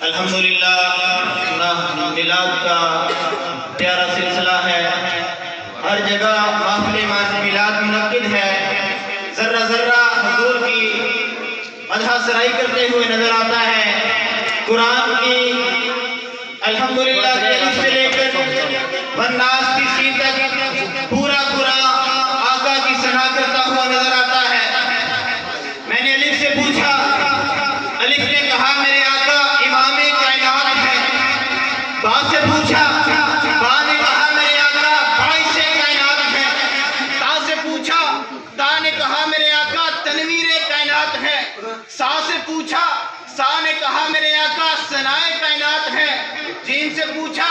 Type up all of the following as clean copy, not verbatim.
الحمدللہ میلاد کا پیارا سلسلہ ہے، ہر جگہ محفل میلاد منعقد ہے، ذرہ ذرہ حضور کی مدح سرائی کرتے ہوئے نظر آتا ہے۔ قرآن کی الحمدللہ کے الف سے لے کر والناس کی سین تک پورا آقا کی ثنا کرتا ہوا نظر آتا ہے۔ میں نے الف سے پوچھا، الف نے کہا میرے آقا امام کائنات ہے۔ با سے پوچھا، با نے کہا میرے آقا باعث کائنات ہے۔ تا سے پوچھا، تا نے کہا میرے آقا تنویر کائنات ہے۔ سا سے پوچھا، سا نے کہا میرے آقا ثناء کائنات ہے۔ جیم سے پوچھا،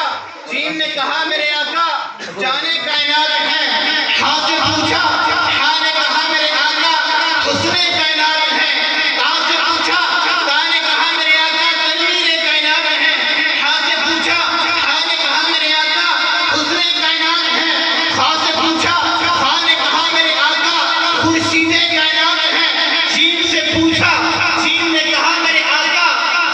جیم نے کہا میرے آقا جان کائنات ہے۔ ہا سے پوچھا، ہا نے کہا میرے آقا حسن کائنات ہے۔ تا سے پوچھا، تا نے کہا میرے آقا تنویر کائنات ہے۔ ہا سے پوچھا، ہا نے کہا میرے آقا حسن کائنات ہے۔ خا سے پوچھا، خا نے کہا میرے آقا خورشید کائنات ہے۔ جیم سے پوچھا، جیم نے کہا میرے آقا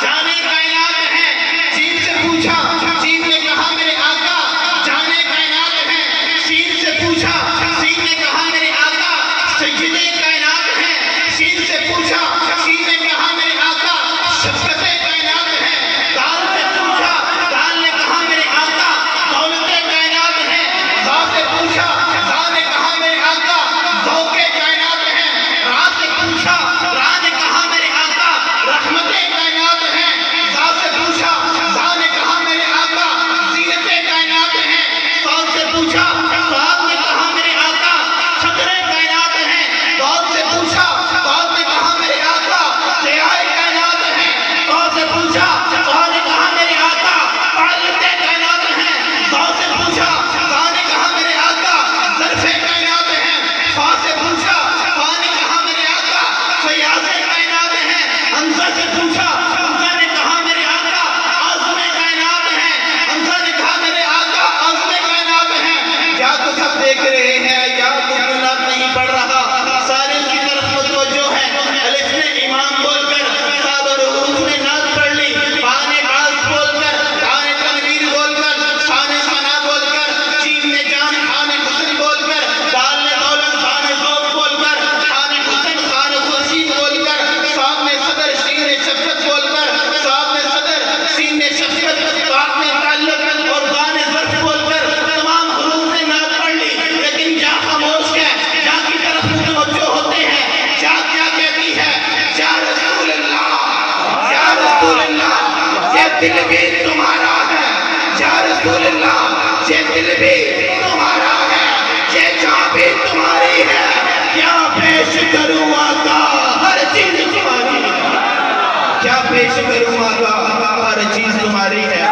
جان کائنات ہے۔ جیم سے پوچھا، جیم نے کہا میرے آقا جان کائنات ہے۔ سین سے پوچھا، سین نے کہا میرے آقا سید کائنات ہے۔ سین سے پوچھا، سین نے کہا میرے آقا شفقت کائنات ہے۔ دال سے پوچھا، دال نے کہا میرے آقا دولت کائنات ہے۔ زا سے پوچھا، زا نے کہا میرے آقا ذوق کائنات ہے۔ را سے پوچھا، را نے کہا میرے آقا رحمت کائنات ہے۔ زا سے پوچھا، زا نے کہا میرے آقا زینت کائنات ہے۔ صاد سے پوچھا، صاد نے کہا میرے آقا صدر کائنات ہے۔ ضاد سے پوچھا، ضاد نے کہا میرے آقا ضیاء کائنات ہے۔ طا سے پوچھا، طا نے کہا میرے آقا فعالیت کائنات ہے۔ ضا سے پوچھا، ضا نے کہا میرے آقا ظرف کائنات ہے۔ فا سے پوچھا، فا نے کہا میرے آقا فیاض کائنات ہے۔ حمزہ سے پوچھا، حمزہ نے کہا میرے آقا عظم کائنات ہے۔ حمزہ نے کہا میرے آقا عظم کائنات ہے۔ کیا تو سب دیکھ رہے ہیں یا کوئی نعت نہیں پڑھ رہا؟ سارے اس کی طرف متوجہ ہے۔ الف نے امام بول کر صاد اور حروف نے نعت پڑھ لی۔ با نے باز بول کر، تا نے تنویر بول کر، سا نے ثنا بول کر، جیم نے جان، ہا نے حسن بول کر، دال نے دولت، سا نے ذوق بول کر، ہا نے حسن، خا نے خورشید بول کر، صاد نے صدر، شین نے شفقت بول کر، صاد نے صدر، سین نے شفقت، طاق نے تعلق اور ضا نے ظرف بول کر تمام حروف نے نعت پڑھ لی۔ لیکن جا خاموش ہے، جا کی طرف متوجہ ہوتے ہیں۔ جا کیا کہتی ہے؟ یا رسول اللہ، یا رسول اللہ یہ دل بھی تمہارا ہے۔ یا رسول اللہ یہ دل بھی تمہارا ہے، یہ جان بھی تمہاری ہے۔ کیا پیش کروں آقا ہر چیز تمہاری ہے۔ کیا پیش کروں آقا ہر چیز تمہاری ہے۔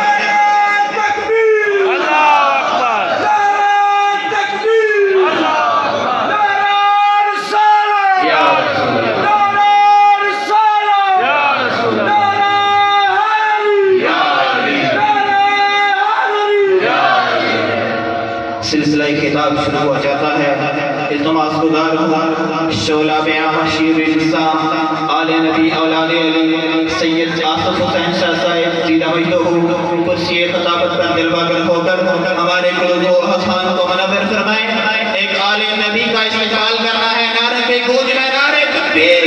سلسلہ خطاب شروع ہو جاتا ہے۔ التماس گزار ہوں شعلہ بیاں شیر انسان آل نبی اولاد علی سید آصف حسین شاہ صاحب زیدہ مجدہ کرسی خطابت پر دل باگر ہو کر ہمارے قلوب و حسان کو منور فرمائیں۔ ایک آل نبی کا استقبال کرنا ہے۔ نعرہ پہ گونج میں نعرہ تکبیر،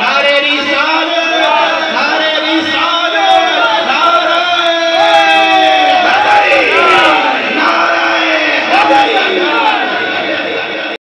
نعرہ رسالت، نعرہ رسالت، نعرہ حیدری، نعرہ حیدری۔